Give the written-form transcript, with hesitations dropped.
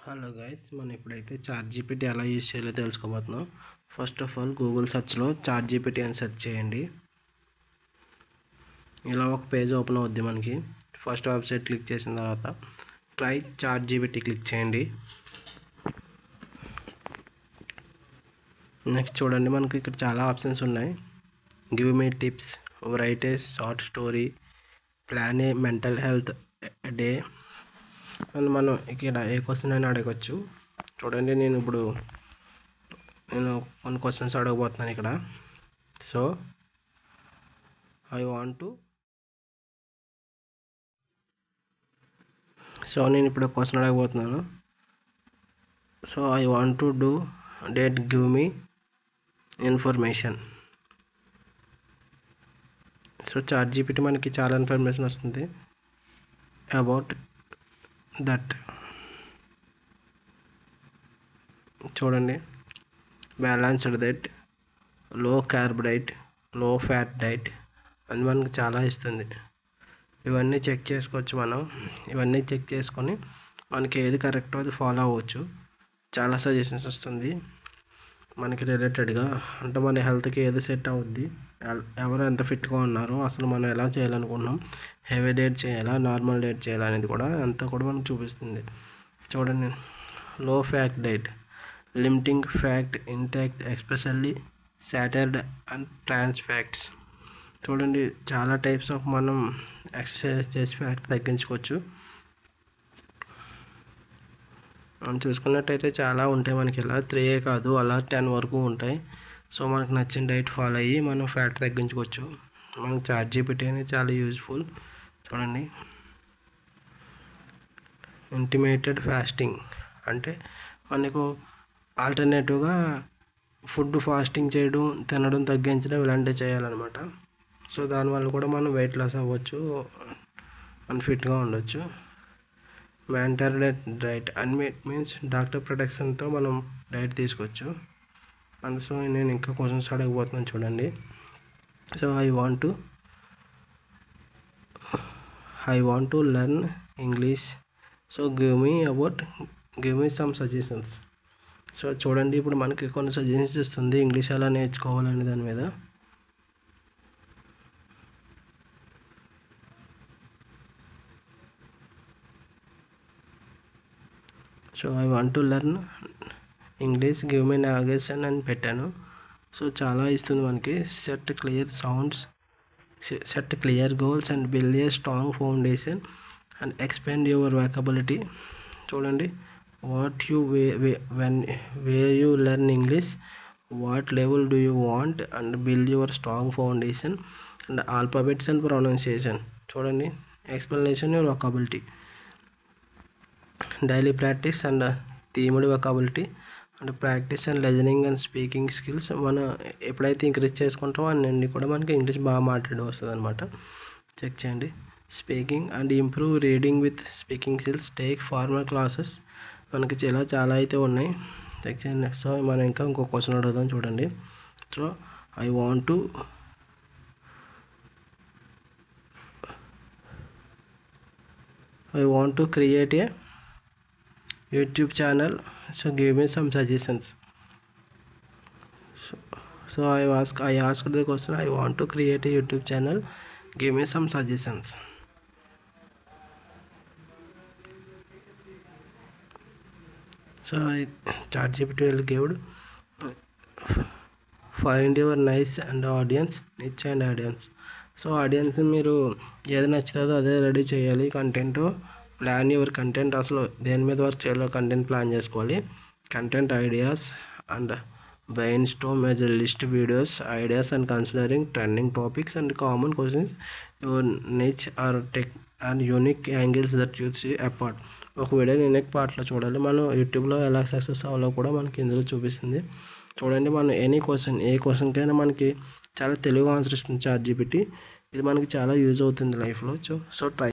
Hello guys, మనం ఇప్పుడైతే chat GPT ఎలా యూజ్ చేయాలో తెలుసుకోబోతున్నాం. ఫస్ట్ ఆఫ్ ఆల్ గూగుల్ సెర్చ్లో చాట్ జీపీటీ అని సెర్చ్ చేయండి. ఇలా ఒక పేజ్ ఓపెన్ అవుద్ది మనకి. ఫస్ట్ వెబ్సైట్ క్లిక్ చేసిన తర్వాత ట్రై చాట్ జీపీటీ క్లిక్ చేయండి. నెక్స్ట్ చూడండి, మనకి ఇక్కడ చాలా ఆప్షన్స్ ఉన్నాయి. Give me tips, right A short story, plan A mental health day అని మనం ఇక్కడ ఏ క్వశ్చన్ అయినా అడగచ్చు. చూడండి, నేను కొన్ని క్వశ్చన్స్ అడగబోతున్నాను ఇక్కడ. సో నేను ఇప్పుడు క్వశ్చన్ అడగబోతున్నాను. So I want to do diet, give me information. So chat GPT మనకి చాలా ఇన్ఫర్మేషన్ వస్తుంది అబౌట్ దట్. చూడండి, balanced diet, low carb diet, low fat diet అని మనకి చాలా ఇస్తుంది. ఇవన్నీ చెక్ చేసుకోవచ్చు మనం. ఇవన్నీ చెక్ చేసుకొని మనకి ఏది కరెక్టో అది ఫాలో అవ్వచ్చు. చాలా సజెషన్స్ వస్తుంది మనకి రిలేటెడ్గా, అంటే మన హెల్త్కి ఏది సెట్ అవుద్ది, ఎవరు ఎంత ఫిట్గా ఉన్నారు, అసలు మనం ఎలా చేయాలనుకుంటున్నాం, హెవీ డైట్ చేయాలా, నార్మల్ డైట్ చేయాలా అనేది కూడా అంతా కూడా మనకు చూపిస్తుంది. చూడండి, low fat diet, limiting fat intake especially saturated and trans fats. చూడండి, చాలా టైప్స్ ఆఫ్ మనం ఎక్సర్సైజ్ చేసి ఫ్యాట్ తగ్గించుకోవచ్చు. మనం చూసుకున్నట్టయితే చాలా ఉంటాయి మనకి, ఇలా 3 కాదు, అలా 10 వరకు ఉంటాయి. సో మనకు నచ్చిన డైట్ ఫాలో అయ్యి మనం ఫ్యాట్ తగ్గించుకోవచ్చు. మనకు చాట్ జీపీటీ అనేది చాలా యూజ్ఫుల్. చూడండి, ఇంటిమేటెడ్ ఫాస్టింగ్ అంటే మనకు ఆల్టర్నేటివ్గా ఫుడ్ ఫాస్టింగ్ చేయడం, తినడం తగ్గించడం ఇలాంటివి చేయాలన్నమాట. సో దానివల్ల కూడా మనం వెయిట్ లాస్ అవ్వచ్చు, అన్ఫిట్గా ఉండొచ్చు. మ్యాండేటరీ డైట్ అని మీన్స్ డాక్టర్ ప్రొటెక్షన్తో మనం డైట్ తీసుకోవచ్చు. అండ్ సో నేను ఇంకా క్వశ్చన్స్ అడగబోతున్నాను చూడండి. So I want to learn English. So give me some suggestions. So చూడండి, ఇప్పుడు మనకి కొన్ని సజెషన్స్ ఇస్తుంది ఇంగ్లీష్ ఎలా నేర్చుకోవాలనే దాని మీద. So I want to learn English, give me navigation అని పెట్టాను. సో చాలా ఇస్తుంది మనకి. Set clear goals and build a strong foundation and expand your vocabulary. చూడండి, where you learn English, what level do you want, and build your strong foundation and alphabets and pronunciation. చూడండి, explanation your vocabulary, daily practice and themed vocabulary and practice and listening and speaking skills. మనం ఎప్పుడైతే increase చేసుకుంటామో అన్నీ కూడా మనకి English బాగా మాట్లాడి వస్తుంది అనమాట. చెక్ చేయండి. Speaking and improve reading with speaking skills, take formal classes. మనకి చాలా అయితే ఉన్నాయి. చెక్ చేయండి. సో మనం ఇంకా ఇంకో క్వశ్చన్ అడుగుదాం చూడండి. So I want to create a YouTube channel. So give me some suggestions. So I asked the question, I want to create a YouTube channel, give me some suggestions. So ChatGPT will give find your niche and audience. So audience మీరు ఏది నచ్చుతుందో అదే ready చేయాలి. Content plan your content, అసలు దేని మీద work చేయాలో content plan చేసుకోవాలి. Content ideas and brain Storm as a list videos ideas and considering trending topics and common questions, your niche or tech and unique angles that you see apart. ఒక video unique పార్ట్లో చూడాలి. మనం యూట్యూబ్లో ఎలా success అవ్వాలో కూడా మనకి ఇందులో చూపిస్తుంది. చూడండి, మనం ఏ క్వశ్చన్కైనా మనకి చాలా తెలుగు ఆన్సర్ ఇస్తుంది చాట్ జీపీటీ. ఇది మనకి చాలా యూజ్ అవుతుంది లైఫ్లో. So try